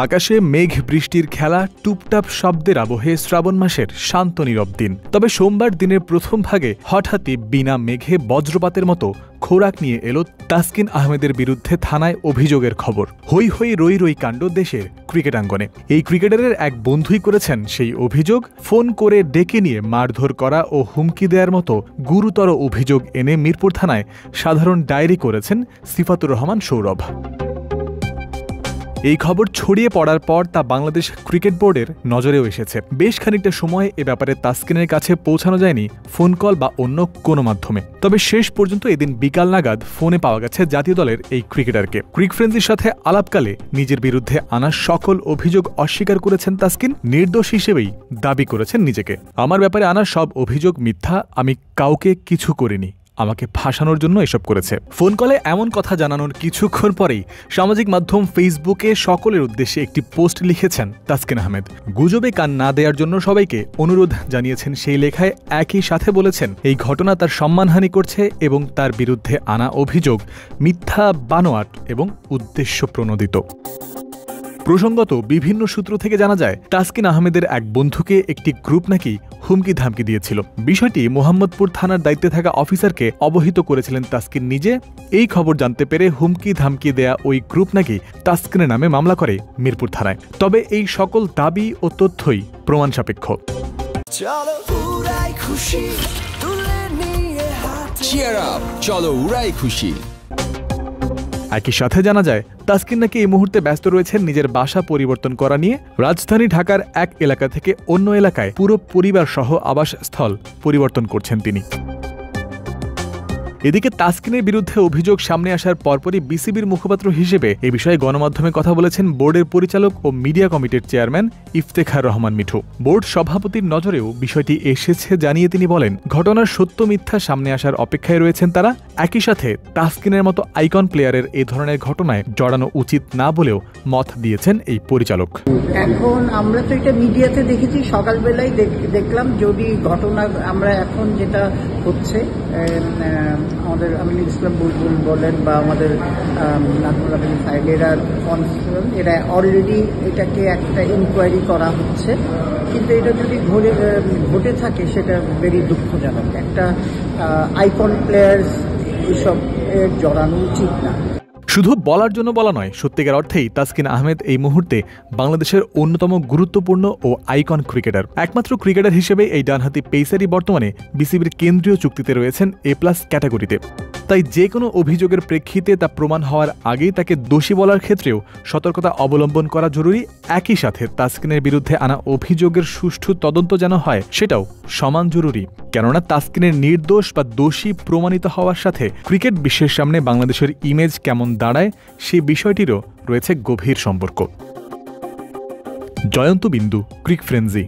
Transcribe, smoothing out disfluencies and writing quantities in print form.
আকাশে মেঘ বৃষ্টির খেলা, টুপটাপ শব্দের আবহে শ্রাবণ মাসের শান্ত নীরব দিন। তবে সোমবার দিনের প্রথম ভাগে হঠাৎই বিনা মেঘে বজ্রপাতের মতো খোরাক নিয়ে এলো তাসকিন আহমেদের বিরুদ্ধে থানায় অভিযোগের খবর। হই হই রই রই কাণ্ড দেশের ক্রিকেটাঙ্গনে। এই ক্রিকেটারের এক বন্ধুই করেছেন সেই অভিযোগ। ফোন করে ডেকে নিয়ে মারধর করা ও হুমকি দেওয়ার মতো গুরুতর অভিযোগ এনে মিরপুর থানায় সাধারণ ডায়েরি করেছেন সিফাতুর রহমান সৌরভ। এই খবর ছড়িয়ে পড়ার পর তা বাংলাদেশ ক্রিকেট বোর্ডের নজরেও এসেছে। বেশ খানিকটা সময় এ ব্যাপারে তাসকিনের কাছে পৌঁছানো যায়নি ফোন কল বা অন্য কোনো মাধ্যমে। তবে শেষ পর্যন্ত এদিন বিকাল নাগাদ ফোনে পাওয়া গেছে জাতীয় দলের এই ক্রিকেটারকে। ক্রিক ফ্রেন্ডজির সাথে আলাপকালে নিজের বিরুদ্ধে আনা সকল অভিযোগ অস্বীকার করেছেন তাসকিন। নির্দোষ হিসেবেই দাবি করেছেন নিজেকে। আমার ব্যাপারে আনা সব অভিযোগ মিথ্যা, আমি কাউকে কিছু করিনি, আমাকে ফাঁসানোর জন্য এসব করেছে। ফোন কলে এমন কথা জানানোর কিছুক্ষণ পরেই সামাজিক মাধ্যম ফেসবুকে সকলের উদ্দেশ্যে একটি পোস্ট লিখেছেন তাসকিন আহমেদ। গুজবে কান না দেওয়ার জন্য সবাইকে অনুরোধ জানিয়েছেন সেই লেখায়। একই সাথে বলেছেন এই ঘটনা তার সম্মানহানি করছে এবং তার বিরুদ্ধে আনা অভিযোগ মিথ্যা, বানোয়াট এবং উদ্দেশ্য প্রণোদিত। প্রসঙ্গত বিভিন্ন সূত্র থেকে জানা যায় তাসকিন আহমেদের এক বন্ধুকে একটি গ্রুপ নাকি হুমকি ধামকি দিয়েছিল। বিষয়টি মোহাম্মদপুর থানার দায়িত্বে থাকা অফিসারকে অবহিত করেছিলেন তাসকিন নিজে। এই খবর জানতে পেরে হুমকি ধামকি দেয়া ওই গ্রুপ নাকি তাসকিনের নামে মামলা করে মিরপুর থানায়। তবে এই সকল দাবি ও তথ্যই প্রমাণ সাপেক্ষ। চলো উড়াই খুশি। একই সাথে জানা যায় তাসকিন নাকি এই মুহূর্তে ব্যস্ত রয়েছেন নিজের বাসা পরিবর্তন করা নিয়ে। রাজধানী ঢাকার এক এলাকা থেকে অন্য এলাকায় পুরো পরিবার সহ আবাসস্থল পরিবর্তন করছেন তিনি। এদিকে তাসকিনের বিরুদ্ধে অভিযোগ সামনে আসার পরপরই বিসিবির মুখপাত্র হিসেবে এ বিষয়ে গণমাধ্যমে কথা বলেছেন বোর্ডের পরিচালক ও মিডিয়া কমিটির চেয়ারম্যান ইফতেখার রহমান মিঠু। বোর্ড সভাপতির নজরেও বিষয়টি এসেছে জানিয়ে তিনি বলেন, ঘটনার সত্য মিথ্যা সামনে আসার অপেক্ষায় রয়েছেন তারা। একই সাথে তাসকিনের মতো আইকন প্লেয়ারের এই ধরনের ঘটনায় জড়ানো উচিত না বলেও মত দিয়েছেন এই পরিচালক। এখন আমরা তো এটা মিডিয়াতে দেখেছি, সকালবেলায় দেখলাম। যদি ঘটনা আমরা এখন যেটা হচ্ছে আমাদের আমিনুল ইসলাম বুলবুল বলেন বা আমাদের নাজমুল আবেদিন সাহেব এরা অলরেডি এটাকে একটা ইনকোয়ারি করা হচ্ছে। কিন্তু এটা যদি ঘটে থাকে সেটা ভেরি দুঃখজনক। একটা আইকন প্লেয়ার্স এসব জড়ানো উচিত না। শুধু বলার জন্য বলা নয়, সত্যিকার অর্থেই তাসকিন আহমেদ এই মুহূর্তে বাংলাদেশের অন্যতম গুরুত্বপূর্ণ ও আইকন ক্রিকেটার। একমাত্র ক্রিকেটার হিসেবে এই ডানহাতি পেসারই বর্তমানে বিসিবির কেন্দ্রীয় চুক্তিতে রয়েছেন A+ ক্যাটাগরিতে। তাই যে কোনো অভিযোগের প্রেক্ষিতে তা প্রমাণ হওয়ার আগেই তাকে দোষী বলার ক্ষেত্রেও সতর্কতা অবলম্বন করা জরুরি। একই সাথে তাসকিনের বিরুদ্ধে আনা অভিযোগের সুষ্ঠু তদন্ত যেন হয় সেটাও সমান জরুরি। কেননা তাসকিনের নির্দোষ বা দোষী প্রমাণিত হওয়ার সাথে ক্রিকেট বিশ্বের সামনে বাংলাদেশের ইমেজ কেমন দাঁড়ায় সেই বিষয়টিরও রয়েছে গভীর সম্পর্ক। জয়ন্ত বিন্দু, ক্রিক ফ্রেন্ডজি।